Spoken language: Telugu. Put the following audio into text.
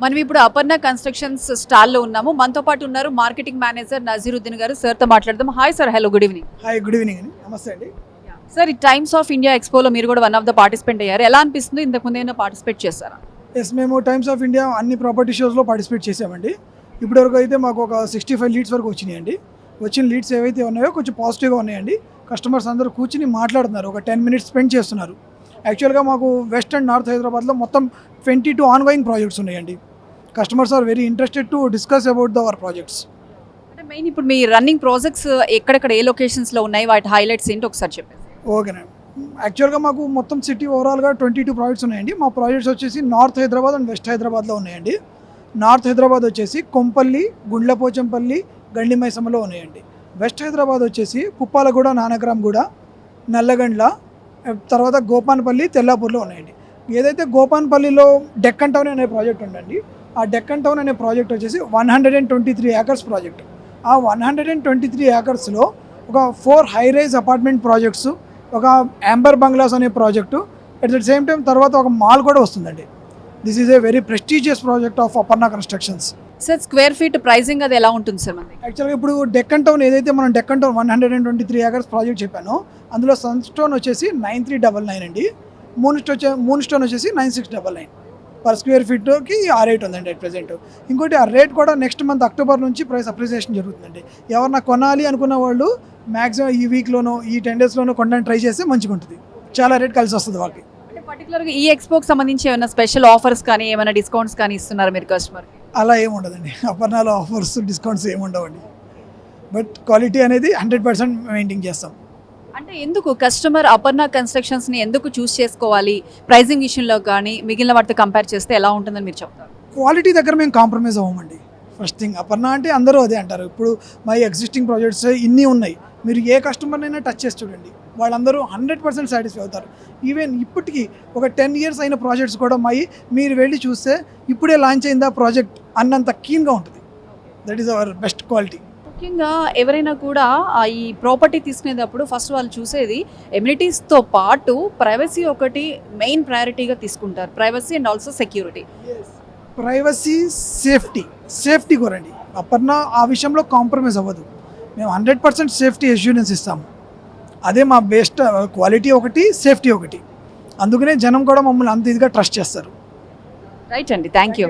మనం ఇప్పుడు అపర్ణ కన్స్ట్రక్షన్స్ స్టాల్లో ఉన్నాము. మనతో పాటు ఉన్నారు మార్కెటింగ్ మేనేజర్ నజీరుద్దీన్ గారు. సార్తో మాట్లాడదాం. Hi sir, hello, good evening. Hi, good evening అండి. నమస్తే అండి. సార్, ఈ టైమ్స్ ఆఫ్ ఇండియా ఎక్స్పోలో మీరు కూడా వన్ ఆఫ్ ద పార్టిసిపెంట్ అయ్యారు. ఎలా అనిపిస్తుంది? ఇంతకుముందు ఏమైనా పార్టిసిపేట్ చేస్తారా? ఎస్, మేము టైమ్స్ ఆఫ్ ఇండియా అన్ని ప్రాపర్టీ షోస్లో పార్టిసిపేట్ చేసామండి. ఇప్పటివరకు అయితే మాకు ఒక 65 లీడ్స్ వరకు వచ్చినాయండి. వచ్చిన లీడ్స్ ఏవైతే ఉన్నాయో కొంచెం పాజిటివ్గా ఉన్నాయండి. కస్టమర్స్ అందరూ కూర్చుని మాట్లాడుతున్నారు, ఒక 10 minutes స్పెండ్ చేస్తున్నారు. యాక్చువల్గా మాకు వెస్ట్ అండ్ నార్త్ హైదరాబాద్లో మొత్తం 22 ఆన్గోయింగ్ ప్రాజెక్ట్స్ ఉన్నాయండి. Customers are very interested to discuss about our projects. అంటే మెయిన్ ఇప్పుడు మీ రన్నింగ్ ప్రాజెక్ట్స్ ఎక్కడెక్కడ ఏ లొకేషన్స్లో ఉన్నాయి, వాటి హైలైట్స్ ఏంటి ఒకసారి చెప్పండి. ఓకేనండి. యాక్చువల్గా మాకు మొత్తం సిటీ ఓవరాల్గా 22 ప్రాజెక్ట్స్ ఉన్నాయండి. మా ప్రాజెక్ట్స్ వచ్చేసి నార్త్ హైదరాబాద్ అండ్ వెస్ట్ హైదరాబాద్లో ఉన్నాయండి. నార్త్ హైదరాబాద్ వచ్చేసి కొంపల్లి, గుండ్లపోచంపల్లి, గండిమైసమ్మలో ఉన్నాయండి. వెస్ట్ హైదరాబాద్ వచ్చేసి పుప్పాలగూడ, నానక్రామ్గూడ, నల్లగండ్ల, తర్వాత గోపాన్పల్లి, తెల్లాపూర్లో ఉన్నాయండి. ఏదైతే గోపాన్పల్లిలో డెక్కన్ టౌన్ అనే ప్రాజెక్ట్ ఉందండి, ఆ డెక్కన్ టౌన్ అనే ప్రాజెక్ట్ వచ్చేసి 123 acres ప్రాజెక్ట్. ఆ 123 acresలో ఒక 4 హై రైజ్ అపార్ట్మెంట్ ప్రాజెక్ట్స్, ఒక యాంబర్ బంగ్లాస్ అనే project, at the same time తర్వాత ఒక మాల్ కూడా వస్తుందండి. This is a very prestigious project of Aparna constructions. Sir, square feet pricing అది ఎలా ఉంటుంది సార్ మనకి? యాక్చువల్గా ఇప్పుడు డెక్కన్ టౌన్ ఏదైతే మనం డెక్కన్ టౌన్ 123 acres ప్రాజెక్ట్ చెప్పానో, అందులో సన్ స్టోన్ వచ్చేసి 9399 అండి. మూన్ స్టోన్ వచ్చేసి 9699 పర్ స్క్వేర్ ఫీట్కి ఆ రేట్ ఉందండి అట్ ప్రెజెంట్. ఇంకోటి ఆ రేట్ కూడా నెక్స్ట్ మంత్ అక్టోబర్ నుంచి ప్రైస్ అప్రిసియేషన్ జరుగుతుందండి. ఎవరన్నా కొనాలి అనుకున్న వాళ్ళు మ్యాక్సిమం ఈ వీక్లోనో ఈ 10 daysలోనో కొనడానికి ట్రై చేస్తే మంచిగా ఉంటుంది. చాలా రేట్ కలిసి వస్తుంది వాళ్ళకి. అంటే పర్టికులర్గా ఈ ఎక్స్పోకి సంబంధించి ఏమైనా స్పెషల్ ఆఫర్స్ కానీ ఏమైనా డిస్కౌంట్స్ కానీ ఇస్తున్నారా మీరు కస్టమర్కి? అలా ఏముండదండి. అపర్ణాలో ఆఫర్స్, డిస్కౌంట్స్ ఏముండవండి. బట్ క్వాలిటీ అనేది 100% మెయింటైన్ చేస్తాం. అంటే ఎందుకు కస్టమర్ అపర్ణ కన్స్ట్రక్షన్స్ని ఎందుకు చూస్ చేసుకోవాలి? ప్రైజింగ్ విషయంలో కానీ మిగిలిన వాటితో కంపేర్ చేస్తే ఎలా ఉంటుందని మీరు చెప్తారు? క్వాలిటీ దగ్గర మేము కాంప్రమైజ్ అవ్వమండి. ఫస్ట్ థింగ్, అపర్ణ అంటే అందరూ అదే అంటారు. ఇప్పుడు మా ఎగ్జిస్టింగ్ ప్రాజెక్ట్స్ ఇన్ని ఉన్నాయి, మీరు ఏ కస్టమర్నైనా టచ్ చేసి చూడండి, వాళ్ళందరూ 100% సాటిస్ఫై అవుతారు. ఈవెన్ ఇప్పటికీ ఒక 10 years అయిన ప్రాజెక్ట్స్ కూడా మీరు వెళ్ళి చూస్తే ఇప్పుడే లాంచ్ అయిందా ప్రాజెక్ట్ అన్నంత కీన్గా ఉంటుంది. That is our best quality. ముఖ్యంగా ఎవరైనా కూడా ఈ ప్రాపర్టీ తీసుకునేటప్పుడు ఫస్ట్ వాళ్ళు చూసేది ఎమ్యూనిటీస్తో పాటు ప్రైవసీ ఒకటి మెయిన్ ప్రయారిటీగా తీసుకుంటారు. Privacy and also security. Privacy, safety కోరండి. అపర్ణ ఆ విషయంలో కాంప్రమైజ్ అవ్వదు. మేము 100% సేఫ్టీ అష్యూరెన్స్ ఇస్తాము. అదే మా బెస్ట్. క్వాలిటీ ఒకటి, సేఫ్టీ ఒకటి. అందుకనే జనం కూడా మమ్మల్ని అంత ఇదిగా ట్రస్ట్ చేస్తారు. రైట్ అండి, థ్యాంక్ యూ.